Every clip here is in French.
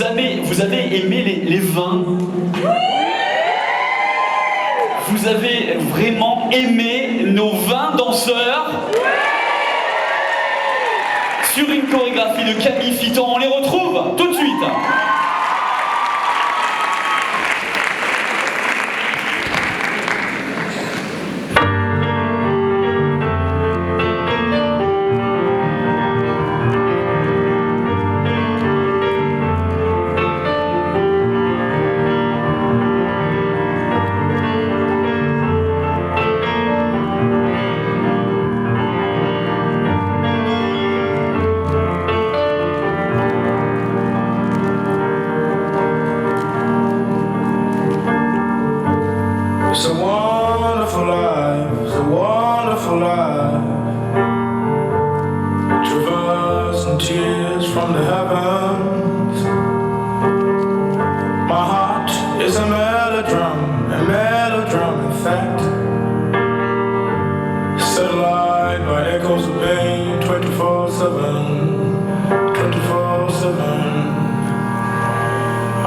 avez aimé les vins. Vous avez vraiment aimé nos 20 danseurs sur une chorégraphie de Camille Fitan. On les retrouve tout de suite. It's a wonderful life, it's a wonderful life. Traversing tears from the heavens. My heart is a melodrum in fact. Satellite by echoes of pain, 24/7, 24/7.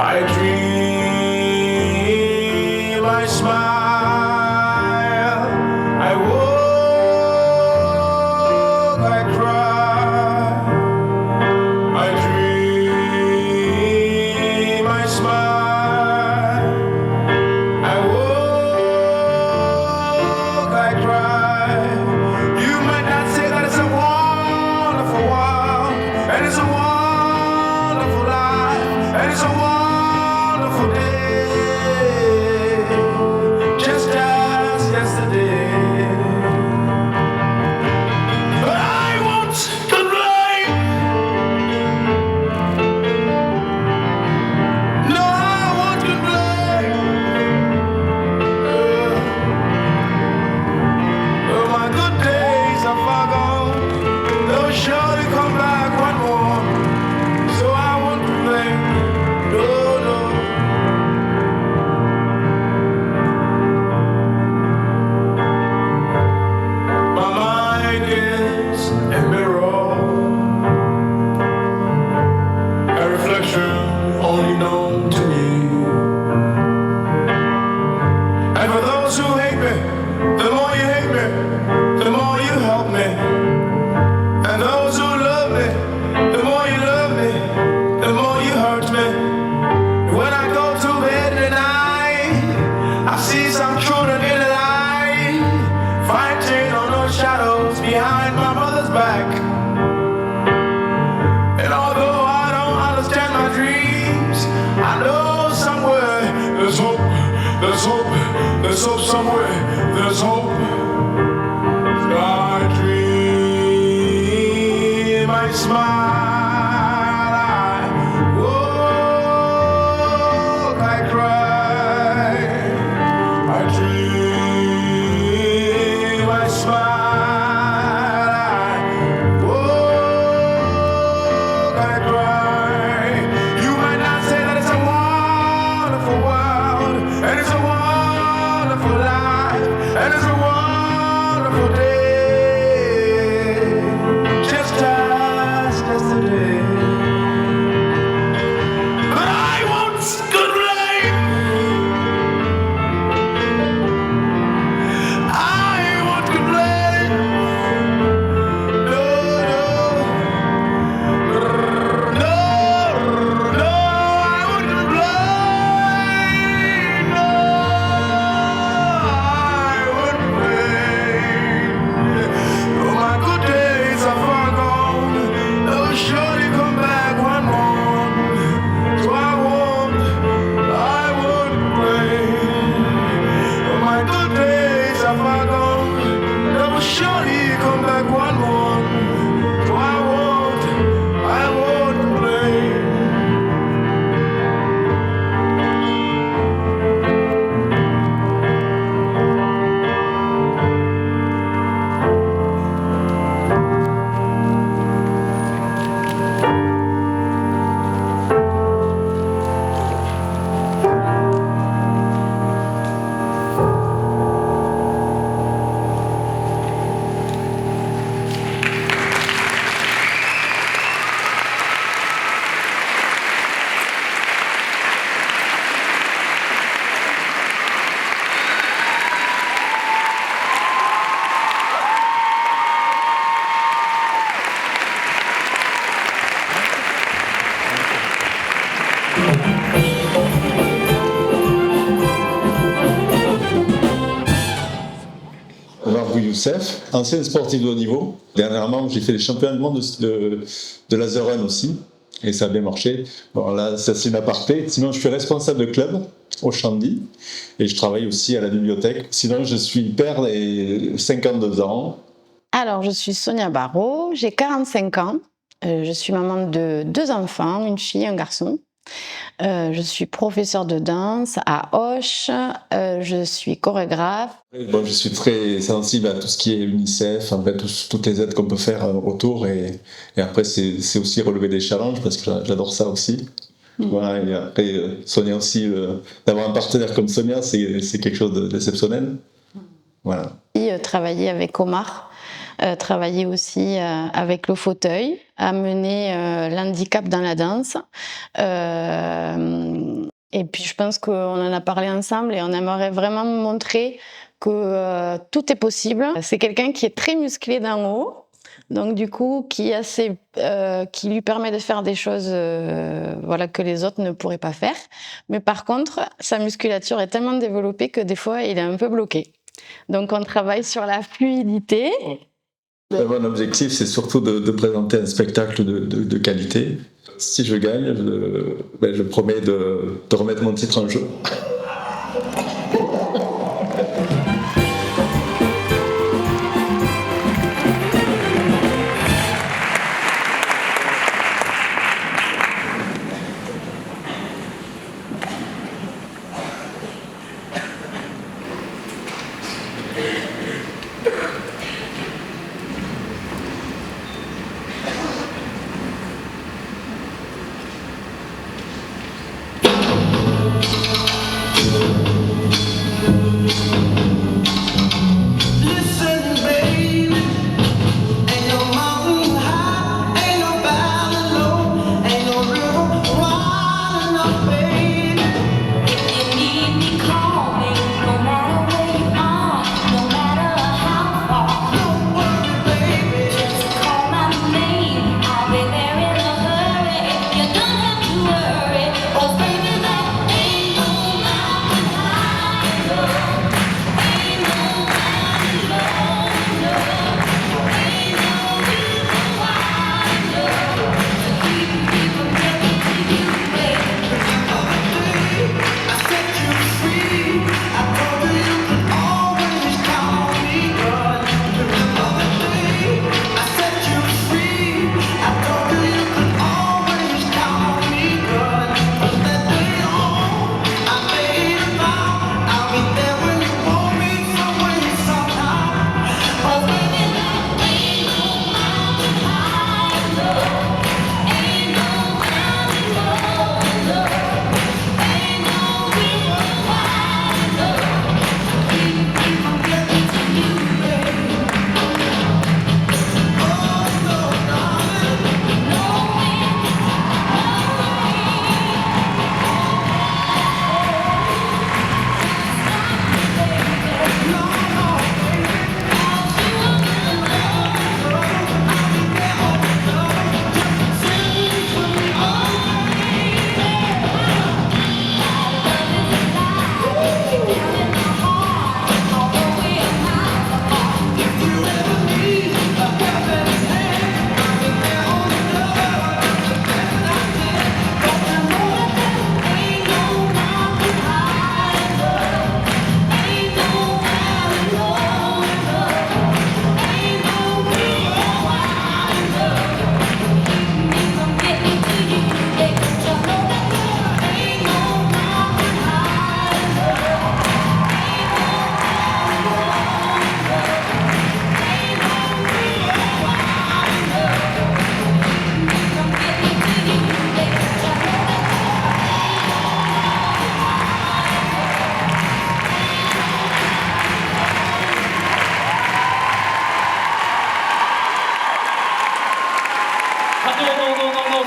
I dream, I smile. I walk, I cry, I dream, I smile, I walk, I cry. You might not say that it's a wonderful world, and it's a wonderful life, and it's a wonderful day, just as yesterday. Only known to me. And for those who hate me, the more you hate me, the more you help me. And those who love me, the more you love me, the more you hurt me. When I go to bed at night, I see some children in the light, fighting on those shadows behind my mother's back. And although I don't understand my dreams, I know somewhere there's hope, there's hope, there's hope somewhere, there's hope. I dream, I smile, I walk, I cry, I dream, I smile, I walk, I cry. You might not say that it's a wonderful world, and it's a wonderful life, and it's a Youssef, ancien sportif de haut niveau. Dernièrement, j'ai fait les championnats du monde de laser run aussi, et ça a bien marché. Bon, là, ça c'est une aparté. Sinon, je suis responsable de club au Chandy, et je travaille aussi à la bibliothèque. Sinon, je suis père et 52 ans. Alors, je suis Sonia Barrault, j'ai 45 ans. Je suis maman de 2 enfants, une fille et un garçon. Je suis professeure de danse à Auch. Je suis chorégraphe. Bon, je suis très sensible à tout ce qui est UNICEF, en fait, toutes les aides qu'on peut faire autour. Et après, c'est aussi relever des challenges parce que j'adore ça aussi. Voilà, et après, Sonia aussi, d'avoir un partenaire comme Sonia, c'est quelque chose d'exceptionnel. Voilà. Et travailler avec Omar. Travailler aussi avec le fauteuil, amener l'handicap dans la danse. Et puis je pense qu'on en a parlé ensemble et on aimerait vraiment montrer que tout est possible. C'est quelqu'un qui est très musclé d'en haut, donc du coup qui lui permet de faire des choses que les autres ne pourraient pas faire. Mais par contre, sa musculature est tellement développée que des fois il est un peu bloqué. Donc on travaille sur la fluidité. Mon objectif, c'est surtout de présenter un spectacle de qualité. Si je gagne, je promets de remettre mon titre en jeu.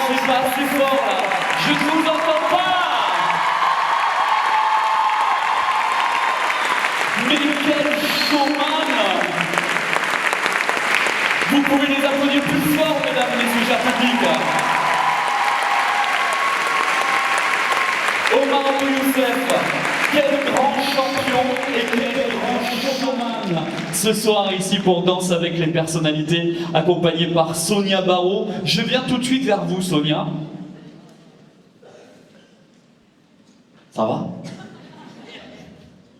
c'est pas assez fort là. Je ne vous entends pas. Mais quel showman. Vous pouvez les applaudir plus fort, mesdames et messieurs, cher public. Omar Youssef, Quel grand champion et quel grand showman ce soir ici pour Danse avec les personnalités, accompagné par Sonia Barraud. Je viens tout de suite vers vous, Sonia. Ça va?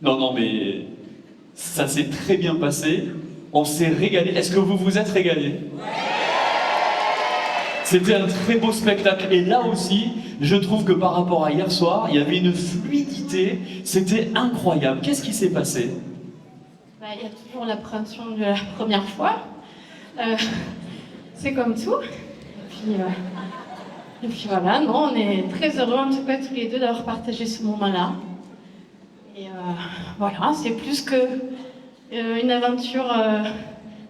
Non, mais ça s'est très bien passé. On s'est régalé. Est-ce que vous vous êtes régalé? C'était un très beau spectacle. Et là aussi, je trouve que par rapport à hier soir, il y avait une fluidité. C'était incroyable. Qu'est-ce qui s'est passé? Il y a toujours l'appréhension de la première fois. C'est comme tout. Et puis voilà, non, on est très heureux en tout cas tous les deux d'avoir partagé ce moment-là. Et voilà, c'est plus que une aventure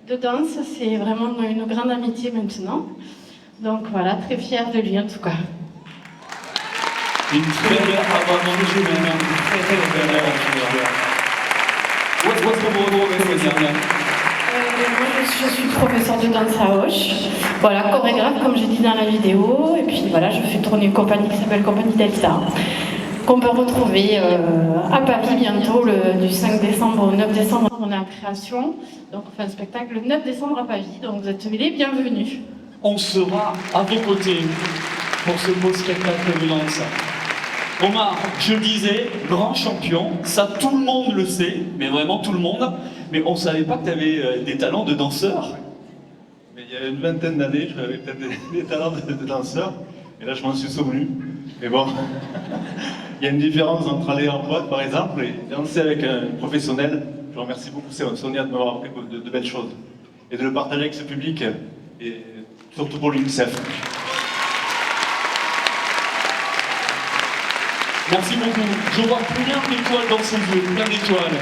de danse, c'est vraiment une grande amitié maintenant. Donc voilà, très fière de lui en tout cas. Une très belle aventure, une très belle aventure. Où est-ce que vous retrouvez Sonia? Moi je suis professeure de danse à Auch, voilà, chorégraphe comme j'ai dit dans la vidéo, et puis voilà, je fais tourner une compagnie qui s'appelle Compagnie Delta, qu'on peut retrouver à Paris bientôt, du 5 décembre au 9 décembre, on est en création, donc on fait un spectacle le 9 décembre à Pavie, donc vous êtes les bienvenus. On sera à vos côtés pour ce beau spectacle de danse. Omar, je le disais, grand champion, ça tout le monde le sait, mais vraiment tout le monde, mais on savait pas que tu avais des talents de danseur. Mais il y a une vingtaine d'années, j'avais peut-être des talents de danseur, et là je m'en suis souvenu. Mais bon, il y a une différence entre aller en boîte par exemple et danser avec un professionnel. Je remercie beaucoup Sonia de m'avoir appris de belles choses et de le partager avec ce public, et surtout pour l'UNICEF. Merci beaucoup. Je vois plein d'étoiles dans ses yeux, plein d'étoiles.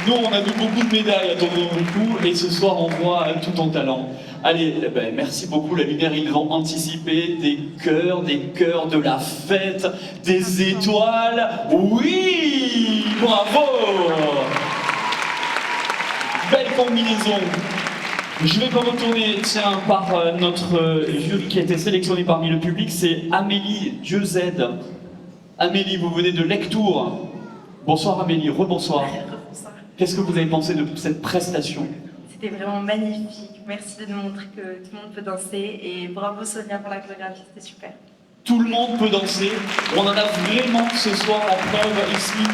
Nous, on a vu beaucoup de médailles à ton cou, et ce soir, on voit tout ton talent. Allez, merci beaucoup. La lumière, ils ont anticipé des cœurs de la fête, des étoiles. Oui, bravo. Belle combinaison. Je vais me retourner, tiens, par notre jury qui a été sélectionné parmi le public, c'est Amélie Dieu Z. Amélie, vous venez de Lectoure. Bonsoir Amélie, rebonsoir. Bonsoir. Qu'est-ce que vous avez pensé de cette prestation? C'était vraiment magnifique. Merci de nous montrer que tout le monde peut danser, et bravo Sonia pour la chorégraphie, c'était super. Tout le monde peut danser. On en a vraiment ce soir la preuve ici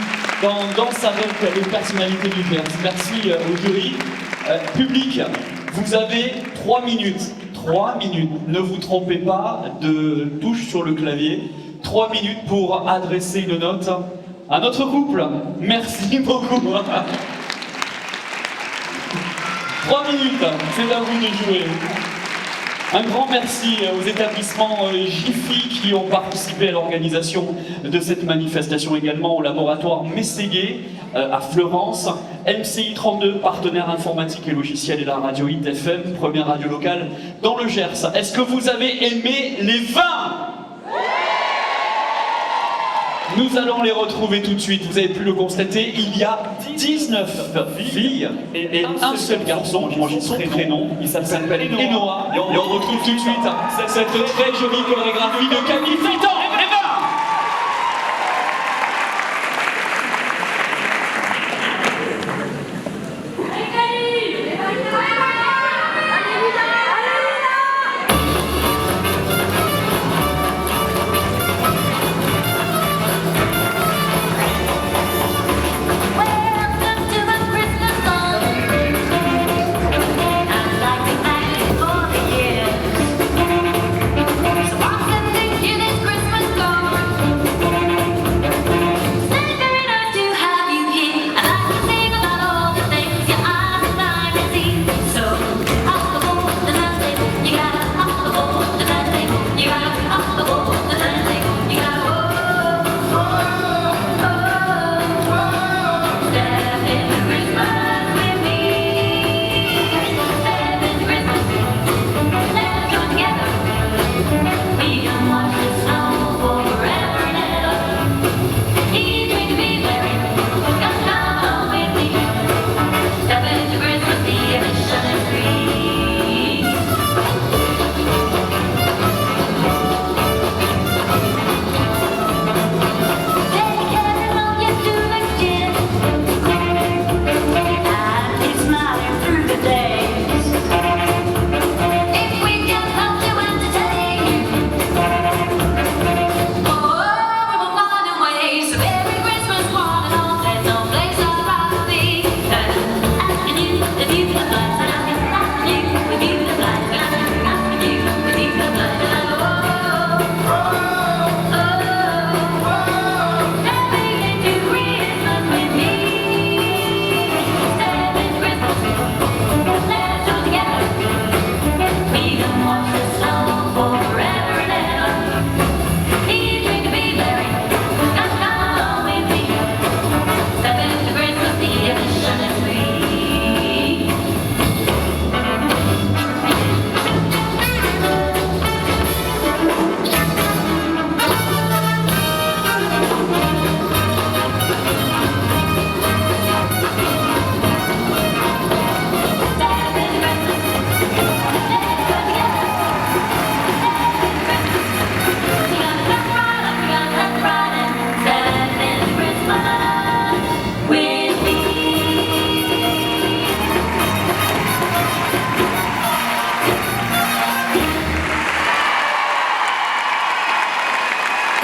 dans Danse avec les personnalités du Gers. Merci au jury. Public, vous avez 3 minutes. 3 minutes. Ne vous trompez pas de touche sur le clavier. 3 minutes pour adresser une note à notre couple. Merci beaucoup. 3 minutes, c'est à vous de jouer. Un grand merci aux établissements Jiffy qui ont participé à l'organisation de cette manifestation, également au laboratoire Mességuet à Fleurance, MCI 32, partenaire informatique et logiciel, et la radio Hit FM, première radio locale dans le Gers. Est-ce que vous avez aimé les vins? Nous allons les retrouver tout de suite, vous avez pu le constater, il y a 19 filles et un seul garçon, moi j'ai son prénom, il s'appelle Enoa, et on retrouve tout de suite cette très jolie chorégraphie de Camille Fitan. So I'm sending you this Christmas.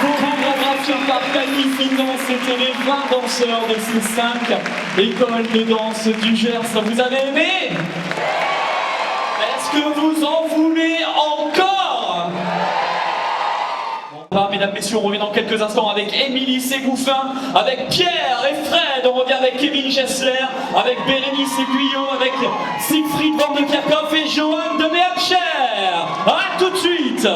Chorégraphié par Camille Finan, c'était les 20 danseurs de ces 5 écoles de danse du Gers. Vous avez aimé? Est-ce que vous en voulez encore? Mesdames, messieurs, on revient dans quelques instants avec Émilie Ségouffin, avec Pierre et Fred, on revient avec Kevin Gessler, avec Bérénice Guyot, avec Siegfried Van de Kerkhoff et Johan de Méhacher. A tout de suite.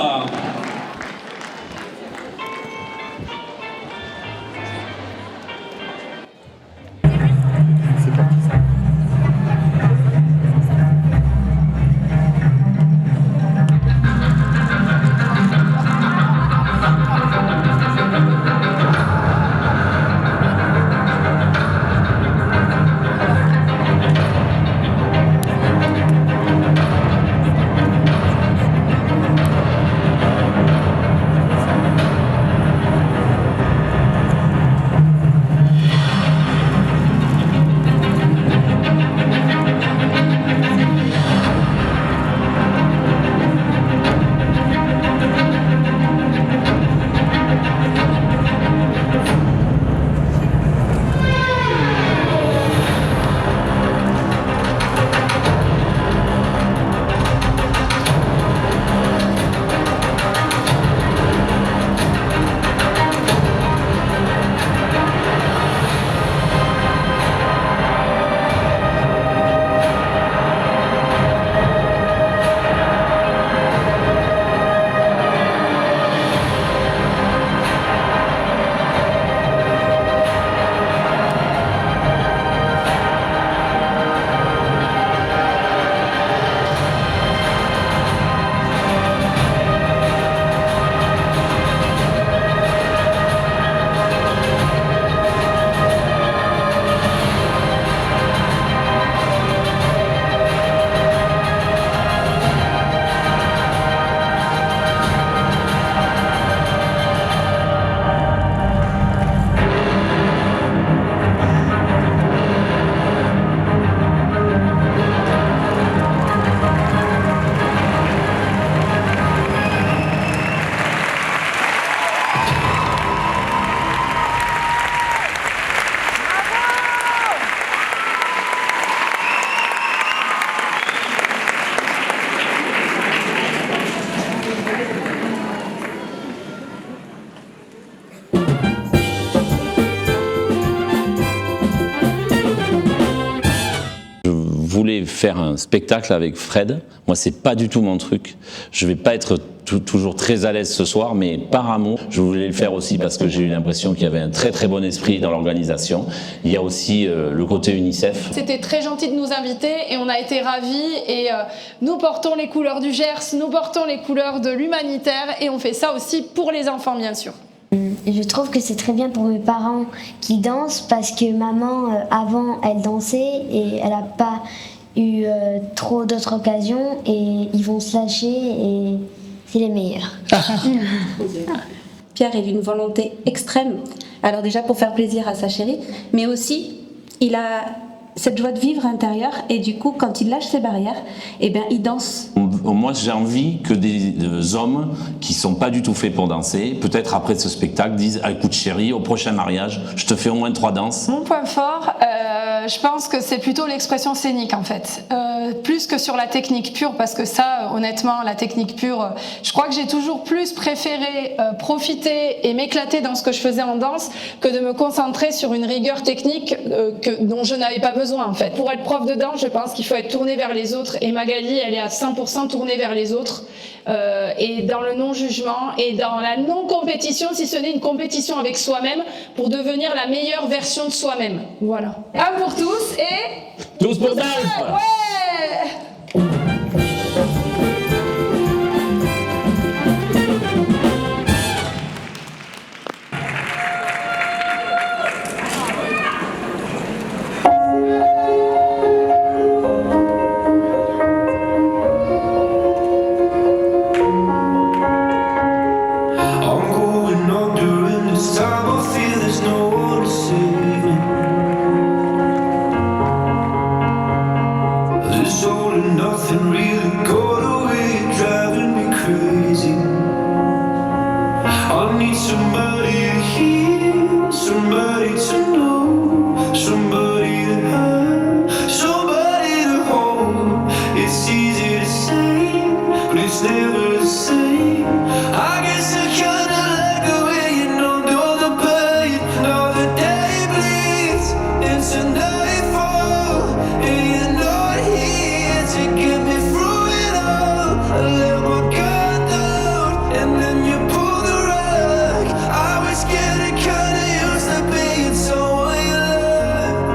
voulais faire un spectacle avec Fred. Moi, c'est pas du tout mon truc. Je vais pas être toujours très à l'aise ce soir, mais par amour, je voulais le faire aussi parce que j'ai eu l'impression qu'il y avait un très très bon esprit dans l'organisation. Il y a aussi le côté UNICEF. C'était très gentil de nous inviter et on a été ravis et nous portons les couleurs du Gers, nous portons les couleurs de l'humanitaire et on fait ça aussi pour les enfants bien sûr. Je trouve que c'est très bien pour mes parents qui dansent parce que maman, avant, elle dansait et elle n'a pas eu trop d'autres occasions et ils vont se lâcher et c'est les meilleurs. Pierre est d'une volonté extrême, alors déjà pour faire plaisir à sa chérie, mais aussi il a cette joie de vivre intérieure et du coup quand il lâche ses barrières, eh bien il danse. Moi j'ai envie que des hommes qui sont pas du tout faits pour danser, peut-être après ce spectacle disent ah, écoute chérie, au prochain mariage je te fais au moins 3 danses. Mon point fort, je pense que c'est plutôt l'expression scénique en fait, plus que sur la technique pure parce que ça honnêtement la technique pure, je crois que j'ai toujours plus préféré profiter et m'éclater dans ce que je faisais en danse que de me concentrer sur une rigueur technique dont je n'avais pas besoin en fait. Pour être prof de danse, je pense qu'il faut être tourné vers les autres et Magali elle est à 100% tournée vers les autres et dans le non-jugement et dans la non-compétition, si ce n'est une compétition avec soi-même pour devenir la meilleure version de soi-même. Voilà. Un pour tous et... Tous pour Dalp. Ouais. On need somebody to hear, somebody to know, somebody to have, somebody to hold. It's easy to say, but it's never the same. I guess I kinda like the way you know all the pain. Now the day bleeds into nightfall, and you're not here to get me through it all. I let my guard down, and then you pull the rug. I was getting kinda used to being someone you loved.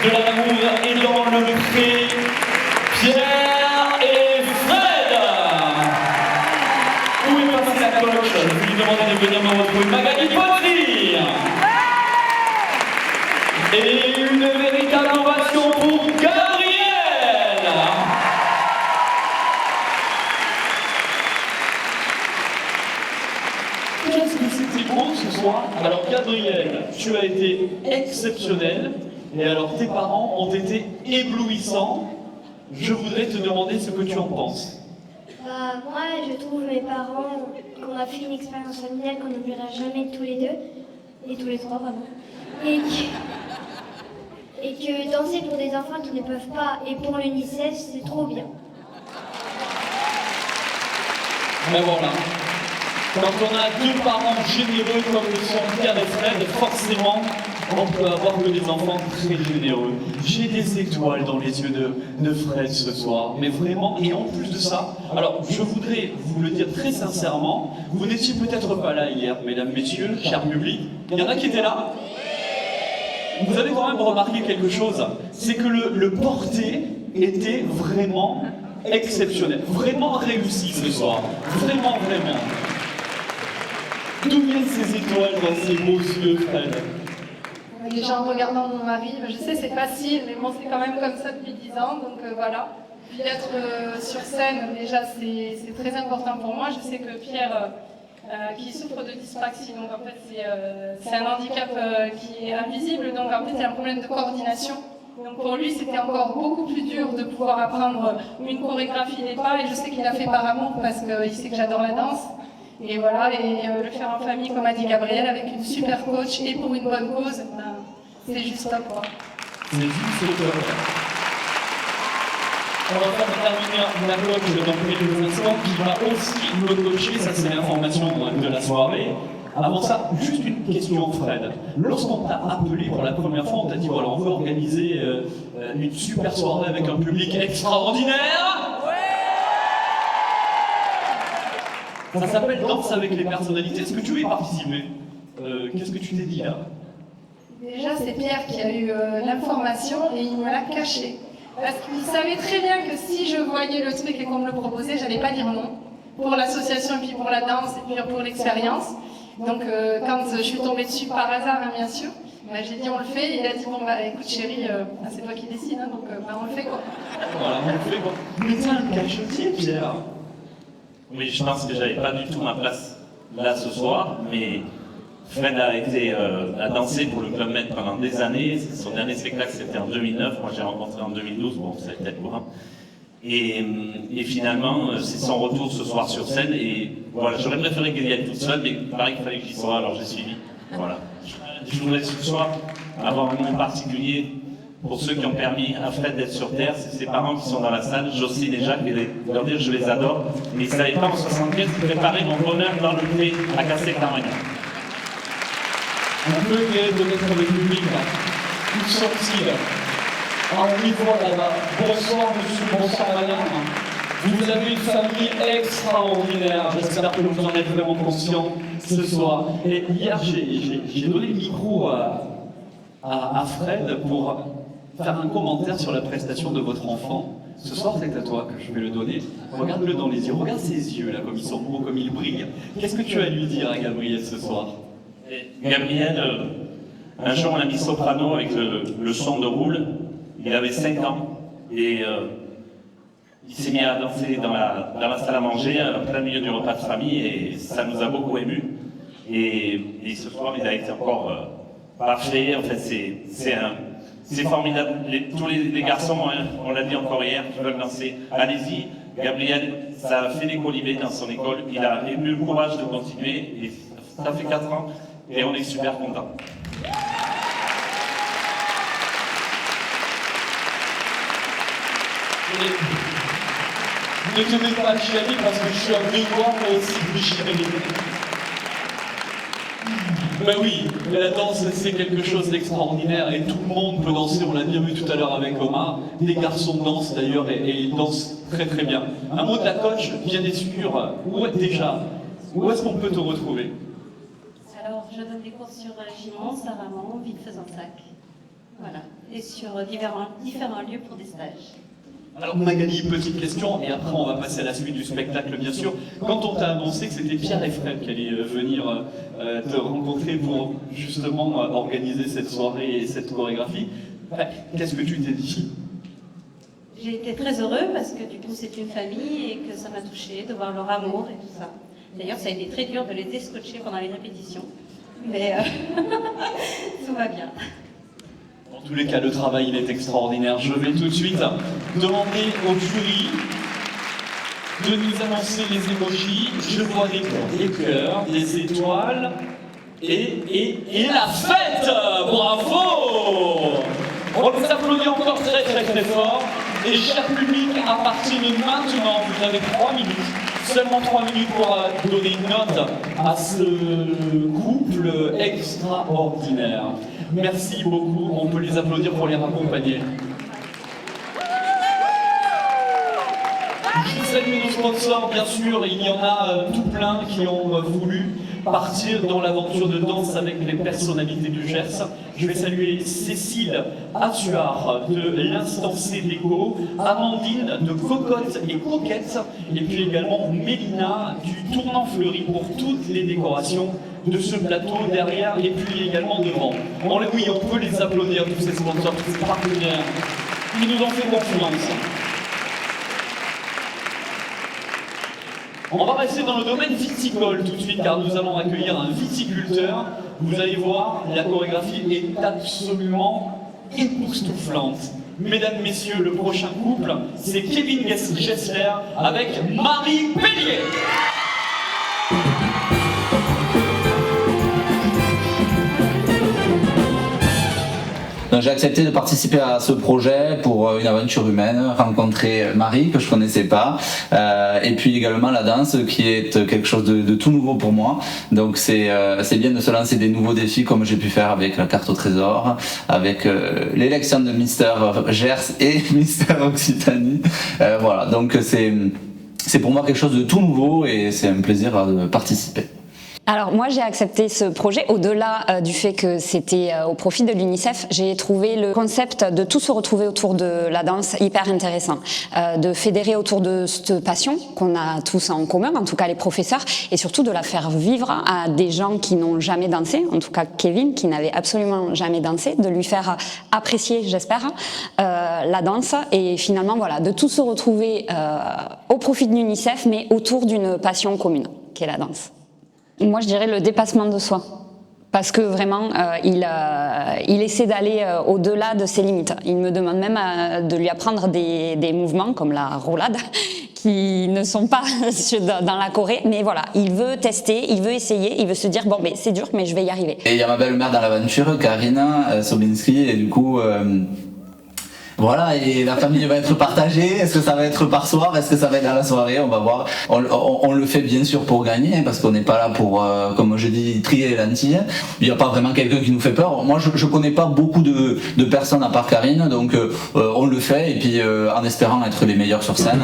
de l'amour et dans le pré, Pierre et Fred. Où est passée la coach? Je vais lui demander de venir me retrouver. Magali Potry. Et une véritable ovation pour Gabriel. Qu'est-ce que c'était beau ce soir? Alors Gabriel, tu as été exceptionnel. Et alors tes parents ont été éblouissants. Je voudrais te demander ce que tu en penses. Moi, je trouve mes parents qu'on a fait une expérience familiale qu'on n'oubliera jamais tous les deux, et tous les trois, pardon. Et que danser pour des enfants qui ne peuvent pas, et pour l'UNICEF, c'est trop bien. Mais voilà. Quand on a deux parents généreux comme le sont Pierre et Fred, forcément, on peut avoir que des enfants très généreux. J'ai des étoiles dans les yeux de Fred ce soir, mais vraiment, et en plus de ça, alors je voudrais vous le dire très sincèrement, vous n'étiez peut-être pas là hier, mesdames, messieurs, cher public, il y en a qui étaient là. Vous avez quand même remarqué quelque chose, c'est que le porté était vraiment exceptionnel, vraiment réussi ce soir, vraiment, vraiment. D'où viennent ces étoiles dans ces beaux yeux, Fred? Déjà en regardant mon mari, je sais c'est facile, mais bon c'est quand même comme ça depuis 10 ans, donc voilà. Puis d'être sur scène, déjà c'est très important pour moi. Je sais que Pierre, qui souffre de dyspraxie, donc en fait c'est un handicap qui est invisible, donc en fait il y a un problème de coordination. Donc pour lui c'était encore beaucoup plus dur de pouvoir apprendre une chorégraphie des pas, et je sais qu'il a fait par amour parce qu'il sait que j'adore la danse. Et voilà, et le faire en famille, comme a dit Gabriel, avec une super coach et pour une bonne cause, c'est juste top, quoi. C'est juste top. On va faire intervenir la coach dans quelques instants qui va aussi me coacher, ça c'est l'information de la soirée. Avant ça, juste une question, Fred. Lorsqu'on t'a appelé pour la première fois, on t'a dit voilà, on veut organiser une super soirée avec un public extraordinaire. Ça s'appelle Danse avec les personnalités. Est-ce que tu veux y participer? Qu'est-ce que tu t'es dit là? Déjà, c'est Pierre qui a eu l'information et il me l'a caché. Parce qu'il savait très bien que si je voyais le truc et qu'on me le proposait, j'allais pas dire non. Pour l'association et puis pour la danse et puis pour l'expérience. Donc quand je suis tombée dessus par hasard, hein, bien sûr, j'ai dit on le fait. Et il a dit bon bah écoute chérie, c'est toi qui décides, hein, donc on le fait quoi. Voilà, on le fait quoi. Mais tiens, le cachotier, Pierre. Oui, je pense que j'avais pas du tout ma place là ce soir, mais Fred a dansé pour le Club Med pendant des années. Son dernier spectacle c'était en 2009, moi j'ai rencontré en 2012, bon c'est peut-être loin. Et finalement c'est son retour ce soir sur scène, et voilà, j'aurais préféré qu'elle y aille toute seule, mais il paraît qu'il fallait que j'y sois, alors j'ai suivi. Voilà. Je voudrais ce soir avoir un nom particulier pour ceux qui ont permis à Fred d'être sur Terre, c'est ses parents qui sont dans la salle, Jocelyne et Jacques, et leur dire je les adore, mais ils ne savaient pas en 75 préparer mon bonheur dans le pré à Castelcarmagna. On peut peut-être le public là. Où sont-ils? Ah, on y voit là-bas. Bonsoir monsieur, bonsoir madame. Vous avez une famille extraordinaire. J'espère que vous en êtes vraiment conscients ce soir. Et hier, j'ai donné le micro à Fred pour faire un commentaire sur la prestation de votre enfant. Ce soir, c'est à toi que je vais le donner. Regarde-le dans les yeux. Regarde ses yeux là, comme ils sont beaux, comme ils brillent. Qu'est-ce que tu as à lui dire à Gabriel ce soir? Gabriel, un jour on a mis soprano avec le son de roule. Il avait 5 ans et il s'est mis à danser dans la salle à manger, en plein milieu du repas de famille, et ça nous a beaucoup émus. Et ce soir, il a été encore parfait. En fait, c'est formidable. Tous les garçons, hein, on l'a dit encore hier, qui veulent danser, allez-y. Gabriel, ça a fait des colibés dans son école. Il a eu le courage de continuer. Et ça fait 4 ans et on est super contents. Ne te mets pas à chialer parce que je suis un devoir moi aussi de chialer. Ben oui, la danse c'est quelque chose d'extraordinaire et tout le monde peut danser, on l'a bien vu tout à l'heure avec Omar. Les garçons dansent d'ailleurs et ils dansent très très bien. Un mot de la coach, bien sûr, où est-ce qu'on peut te retrouver? Alors, je donne des cours sur Gimont, Saint-Ramon, Villefaisant-Sac. Voilà, et sur différents lieux pour des stages. Alors Magali, petite question, et après on va passer à la suite du spectacle bien sûr. Quand on t'a annoncé que c'était Pierre et Fred qui allaient venir te rencontrer pour justement organiser cette soirée et cette chorégraphie, qu'est-ce que tu t'es dit? J'ai été très heureux parce que du coup c'est une famille et que ça m'a touchée de voir leur amour et tout ça. D'ailleurs ça a été très dur de les déscotcher pendant les répétitions, mais tout va bien. En tous les cas, le travail il est extraordinaire. Je vais tout de suite demander au jury de nous annoncer les émojis. Je vois des cœurs, des étoiles et la fête. Bravo! On vous applaudit encore très très très fort. Et cher public, à partir de maintenant, vous avez 3 minutes, seulement 3 minutes pour donner une note à ce couple extraordinaire. Merci beaucoup, on peut les applaudir pour les raccompagner. Je salue nos sponsors, bien sûr, il y en a tout plein qui ont voulu partir dans l'aventure de danse avec les personnalités du Gers. Je vais saluer Cécile Attuard de l'Instant C Déco, Amandine de Cocotte et Coquette, et puis également Mélina du Tournant Fleuri pour toutes les décorations de ce plateau derrière et puis également devant. Oui, on peut les applaudir, tous ces sponsors, tous ces partenaires qui nous ont fait confiance. On va rester dans le domaine viticole tout de suite car nous allons accueillir un viticulteur. Vous allez voir, la chorégraphie est absolument époustouflante. Mesdames, messieurs, le prochain couple, c'est Kevin Gessler avec Marie Pellier. J'ai accepté de participer à ce projet pour une aventure humaine, rencontrer Marie que je connaissais pas, et puis également la danse qui est quelque chose de tout nouveau pour moi. Donc c'est bien de se lancer des nouveaux défis comme j'ai pu faire avec la carte au trésor, avec l'élection de Mister Gers et Mister Occitanie. Voilà, donc c'est pour moi quelque chose de tout nouveau et c'est un plaisir de participer. Alors moi j'ai accepté ce projet au-delà du fait que c'était au profit de l'UNICEF. J'ai trouvé le concept de tous se retrouver autour de la danse hyper intéressant, de fédérer autour de cette passion qu'on a tous en commun, en tout cas les professeurs, et surtout de la faire vivre à des gens qui n'ont jamais dansé, en tout cas Kevin qui n'avait absolument jamais dansé, de lui faire apprécier, j'espère, la danse et finalement voilà, de tous se retrouver au profit de l'UNICEF mais autour d'une passion commune qui est la danse. Moi, je dirais le dépassement de soi. Parce que vraiment, il essaie d'aller au-delà de ses limites. Il me demande même de lui apprendre des mouvements comme la roulade qui ne sont pas dans la Corée. Mais voilà, il veut tester, il veut essayer, il veut se dire bon, mais c'est dur, mais je vais y arriver. Et il y a ma belle-mère dans l'aventure, Karina Sobinsky, et du coup... Voilà, et la famille va être partagée. Est-ce que ça va être par soir? Est-ce que ça va être dans la soirée? On va voir. On le fait bien sûr pour gagner, parce qu'on n'est pas là pour, comme je dis, trier les lentilles. Il n'y a pas vraiment quelqu'un qui nous fait peur. Moi, je connais pas beaucoup de personnes à part Karine, donc on le fait, et puis en espérant être les meilleurs sur scène.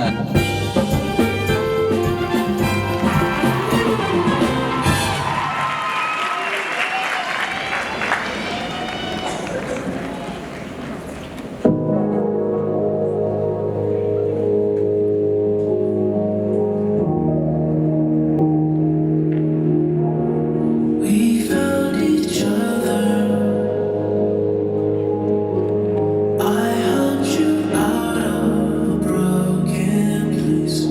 I helped you out of a broken place.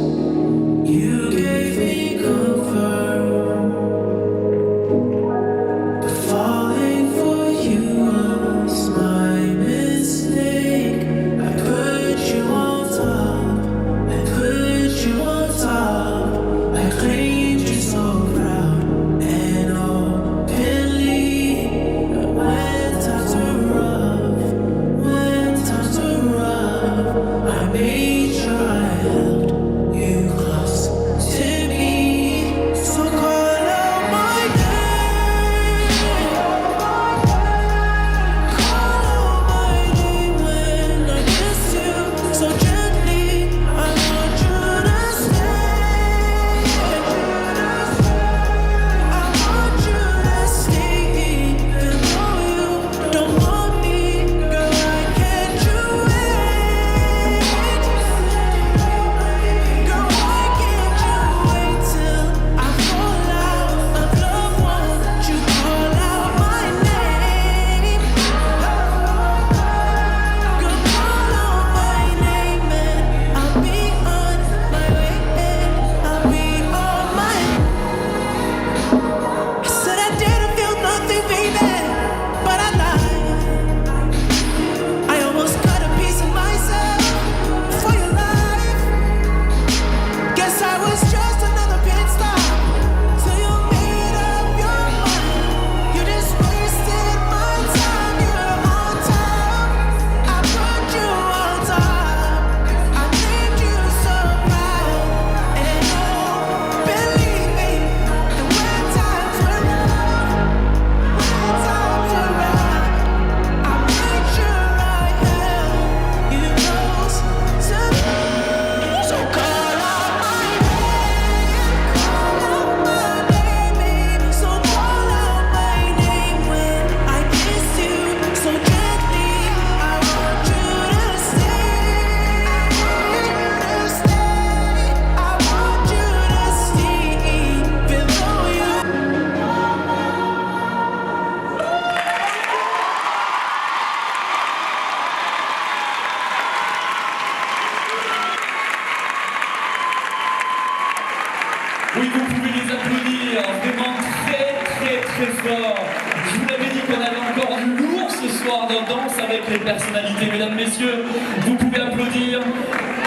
Oui, vous pouvez les applaudir, vraiment très fort. Je vous l'avais dit qu'on avait encore du lourd ce soir dans Danse avec les personnalités. Mesdames, messieurs, vous pouvez applaudir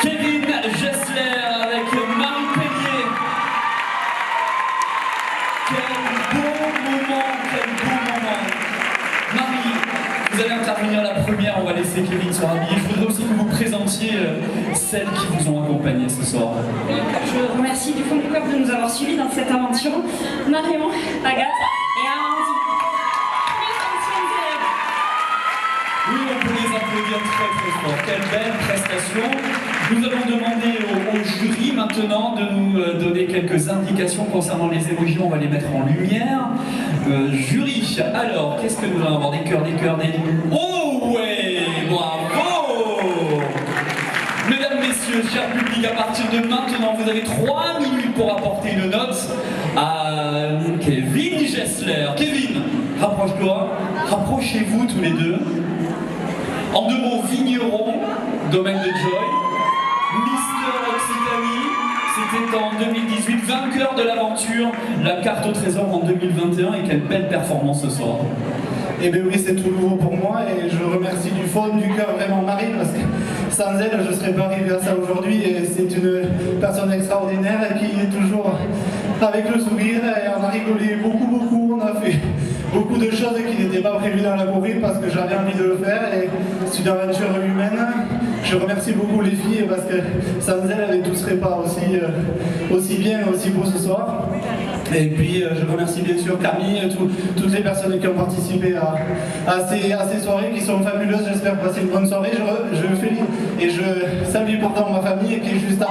Kevin Gessler avec Marie Pellier. Quel beau moment. Marie, vous allez intervenir la première, on va laisser Kevin se rhabiller. Je voudrais aussi que vous présentiez celles qui vous ont accompagné ce soir. Je remercie du fond du cœur de nous avoir suivis dans cette aventure. Marion, Agathe et Amandine. Oui, on peut les applaudir très fort. Quelle belle prestation. Nous allons demander au jury maintenant de nous donner quelques indications concernant les émojis. On va les mettre en lumière. Jury, alors, qu'est-ce que nous allons avoir? Des cœurs. Oh ouais, bravo! Mesdames, messieurs, cher public, à partir de maintenant, vous avez 3 minutes pour apporter une note à Kevin Gessler. Kevin, rapproche-toi, rapprochez-vous tous les deux. En 2 mots, vigneron, domaine de Joy, Mister Occitanie, c'était en 2018, vainqueur de l'aventure, la carte au trésor en 2021, et quelle belle performance ce soir. Eh bien oui, c'est tout nouveau pour moi et je remercie du fond du cœur vraiment Marie parce que sans elle, je ne serais pas arrivé à ça aujourd'hui et c'est une personne extraordinaire qui est toujours avec le sourire et on a rigolé beaucoup, on a fait beaucoup de choses qui n'étaient pas prévues dans la choré parce que j'avais envie de le faire et c'est une aventure humaine. Je remercie beaucoup les filles parce que sans elles ne seraient pas aussi bien, aussi beau ce soir. Et puis je remercie bien sûr Camille et toutes les personnes qui ont participé à ces soirées qui sont fabuleuses. J'espère passer une bonne soirée. Je félicite et je salue pourtant ma famille qui est juste en...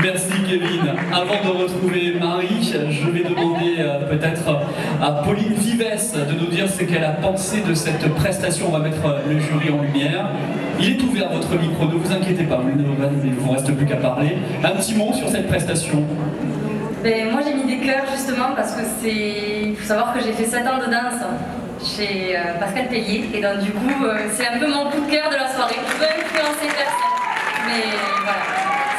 Merci Kevin. Avant de retrouver Marie, je vais demander peut-être à Pauline Vives de nous dire ce qu'elle a pensé de cette prestation. On va mettre le jury en lumière. Il est ouvert votre micro, ne vous inquiétez pas, il ne vous reste plus qu'à parler. Un petit mot sur cette prestation. Moi j'ai mis des cœurs justement parce que il faut savoir que j'ai fait 7 ans de danse chez Pascal Pellier et donc du coup c'est un peu mon coup de cœur de la soirée. Je peux influencer personne, mais voilà,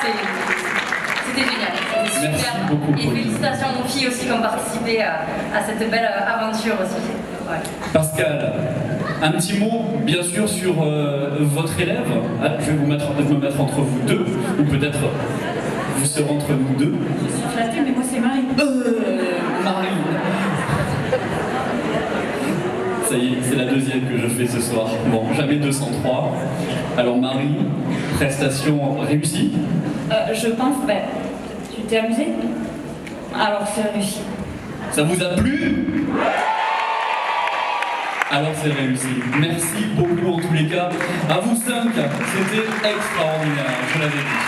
c'était génial, c'était super. Beaucoup, et félicitations aux filles aussi qui ont participé à cette belle aventure aussi. Voilà. Pascal, un petit mot bien sûr sur votre élève. Je vais me mettre entre vous deux, ou peut-être vous serez entre nous deux. Je suis flattée, mais moi c'est Marie. Marie. Ça y est, c'est la deuxième que je fais ce soir. Bon, jamais 203. Alors Marie, prestation réussie. Je pense, tu t'es amusée? Alors c'est réussi. Ça vous a plu? Alors c'est réussi. Merci beaucoup en tous les cas. À vous 5, c'était extraordinaire, je l'avais dit.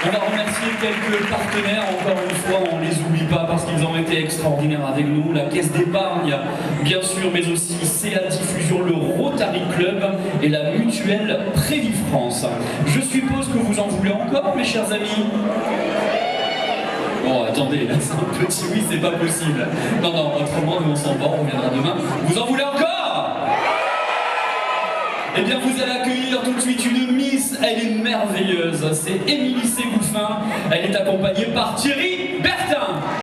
On va remercier quelques partenaires, encore une fois, on ne les oublie pas parce qu'ils ont été extraordinaires avec nous. La Caisse d'épargne, bien sûr, mais aussi CA Diffusion, le Rotary Club et la Mutuelle Prévit France. Je suppose que vous en voulez encore, mes chers amis? Bon, attendez, là c'est un petit oui, c'est pas possible. Non, autrement, nous on s'en va, on reviendra demain. Vous en voulez encore? Eh bien, vous allez accueillir tout de suite une Miss, elle est merveilleuse. C'est Émilie Ségouffin, elle est accompagnée par Thierry Bertin.